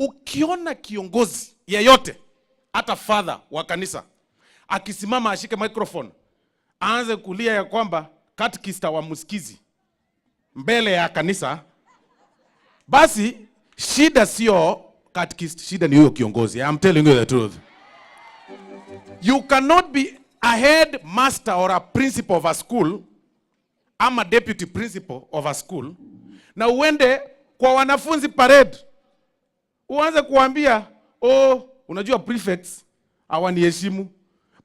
Ukiona kiongozi yeyote, hata father wa kanisa, akisimama ashike microphone aanze kulia ya kwamba katekista wa msikizi mbele ya kanisa, basi shida sio katekist, shida ni huyo kiongozi. I'm telling you the truth. You cannot be a head master or a principal of a school, ama deputy principal of a school, na uende kwa wanafunzi parade uanze kuambia, oh, unajua prefects hawaniheshimu.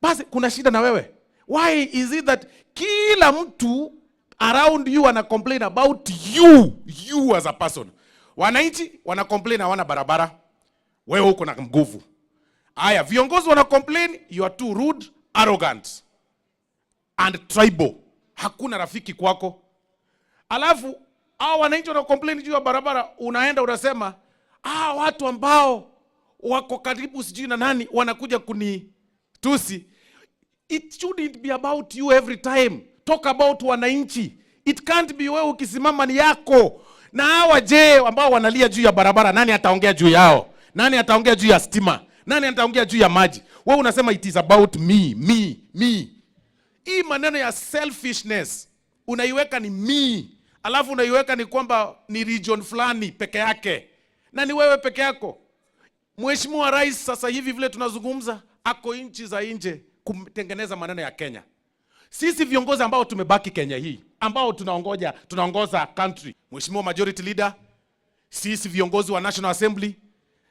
Basi kuna shida na wewe. Why is it that kila mtu around you wana complain about you as a person? Wananchi wana complain hawana barabara, wewe uko na nguvu. Aya, viongozi wana complain you are too rude, arrogant and tribal. Hakuna rafiki kwako. Alafu hao wananchi wana complain juu ya barabara, unaenda unasema watu ambao wako karibu sijui na nani wanakuja kunitusi. It shouldn't be about you every time. Talk about wananchi. It can't be wewe ukisimama ni yako. Na hawa je ambao wanalia juu ya barabara, nani ataongea juu yao? Nani ataongea juu ya stima? Nani ataongea juu ya maji? Wewe unasema it is about me. Hii maneno ya selfishness unaiweka ni me, alafu unaiweka ni kwamba ni region fulani peke yake, na ni wewe peke yako. Mheshimiwa Rais sasa hivi vile tunazungumza ako nchi za nje kutengeneza maneno ya Kenya. Sisi viongozi ambao tumebaki Kenya hii, ambao tunaongoza country, Mheshimiwa Majority Leader, sisi viongozi wa National Assembly,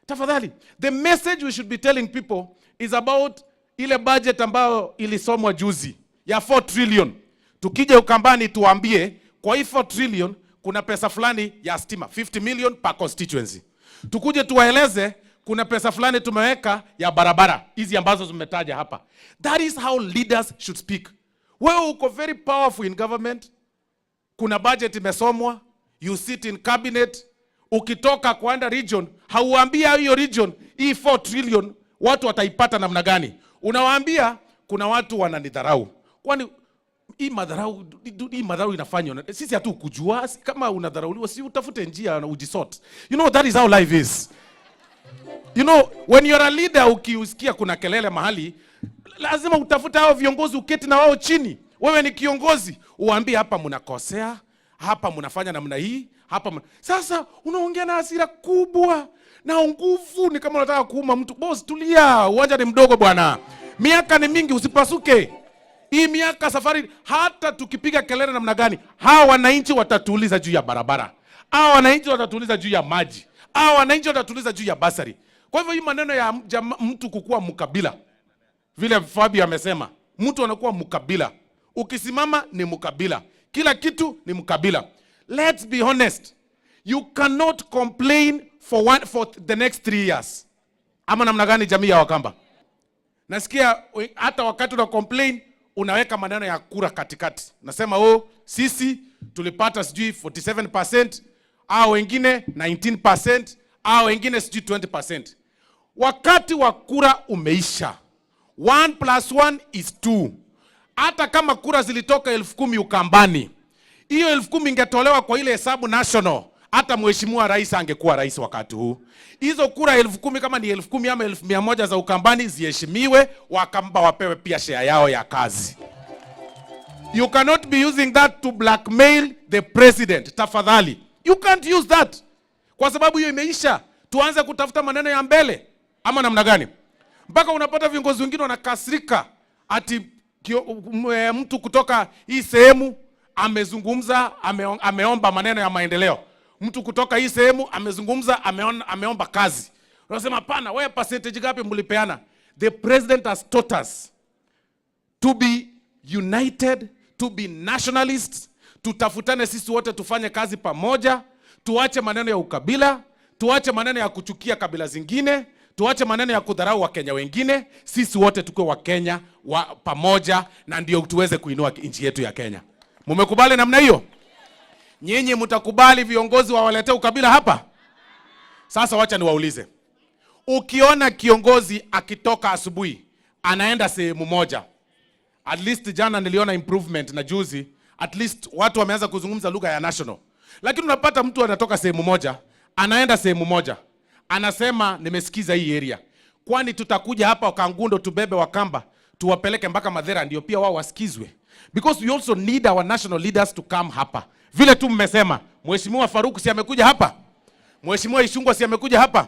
tafadhali, the message we should be telling people is about ile budget ambayo ilisomwa juzi ya 4 trillion. Tukija Ukambani tuambie kwa hii 4 trillion kuna pesa fulani ya stima, 50 million per constituency. Tukuje tuwaeleze kuna pesa fulani tumeweka ya barabara hizi ambazo zimetaja hapa. That is how leaders should speak. Wewe uko very powerful in government. Kuna budget imesomwa, you sit in cabinet. Ukitoka kwenda region, hauambia hiyo region hii 4 trillion watu wataipata namna gani. Unawaambia kuna watu wananidharau. Kwani hii madharau inafanywa? Sisi hatu kujua kama unadharauliwa, si utafute njia na ujisort. You know, that is how life is. You know, when you're a leader, ukiusikia kuna kelele mahali, lazima utafute hao viongozi, uketi na wao chini. Wewe ni kiongozi, uambie hapa mnakosea, hapa mnafanya namna hii, hapa Sasa unaongea na hasira kubwa na nguvu, ni kama unataka kuuma mtu. Boss, tulia, uwanja ni mdogo bwana. Miaka ni mingi, usipasuke. Hii miaka safari, hata tukipiga kelele namna gani, hawa wananchi watatuuliza juu ya barabara. Hawa wananchi watatuuliza juu ya maji. Hawa wananchi watatuuliza juu ya basari. Kwa hivyo hii maneno ya mtu kukua mkabila, vile Fabio amesema, mtu anakuwa mkabila. Ukisimama ni mkabila. Kila kitu ni mkabila. Let's be honest. You cannot complain for the next 3 years. Ama namna gani jamii ya Wakamba? Nasikia hata wakati una complain unaweka maneno ya kura katikati. Nasema sisi tulipata sijui 47%, au wengine 19%, au wengine sijui 20%. Wakati wa kura umeisha. 1 + 1 is 2. Hata kama kura zilitoka 10,000 Ukambani, hiyo 10,000 ingetolewa kwa ile hesabu national, hata Mheshimiwa Rais angekuwa rais wakati huu. Hizo kura 10,000 kama ni 10,000 ama 1,100 za Ukambani ziheshimiwe, Wakamba wapewe pia share yao ya kazi. You cannot be using that to blackmail the president. Tafadhali. You can't use that. Kwa sababu hiyo imeisha. Tuanze kutafuta maneno ya mbele. Ama namna gani? Mpaka unapata viongozi wengine wanakasirika ati mtu kutoka hii sehemu amezungumza, ameomba maneno ya maendeleo. Mtu kutoka hii sehemu amezungumza, ameomba kazi. Unasema pana, wewe percentage gapi mlipeana? The president has taught us to be united, to be nationalists, tutafutane sisi wote tufanye kazi pamoja, tuache maneno ya ukabila, tuache maneno ya kuchukia kabila zingine, tuache maneno ya kudharau Wakenya wengine, sisi wote tukuwe Wakenya pamoja, na ndio tuweze kuinua nchi yetu ya Kenya. Mumekubali namna hiyo? Nyinyi mtakubali viongozi wawalete ukabila hapa? Sasa wacha niwaulize. Ukiona kiongozi akitoka asubuhi anaenda sehemu moja, at least jana niliona improvement na juzi, at least watu wameanza kuzungumza lugha ya national. Lakini unapata mtu anatoka sehemu moja, anaenda sehemu moja, anasema nimesikiza hii area. Kwani tutakuja hapa Kangundo tubebe Wakamba tuwapeleke mpaka Mathera ndio pia wao wasikizwe? Because we also need our national leaders to come hapa. Vile tu mmesema, Mheshimiwa Faruk si amekuja hapa? Mheshimiwa Ishungwa si amekuja hapa?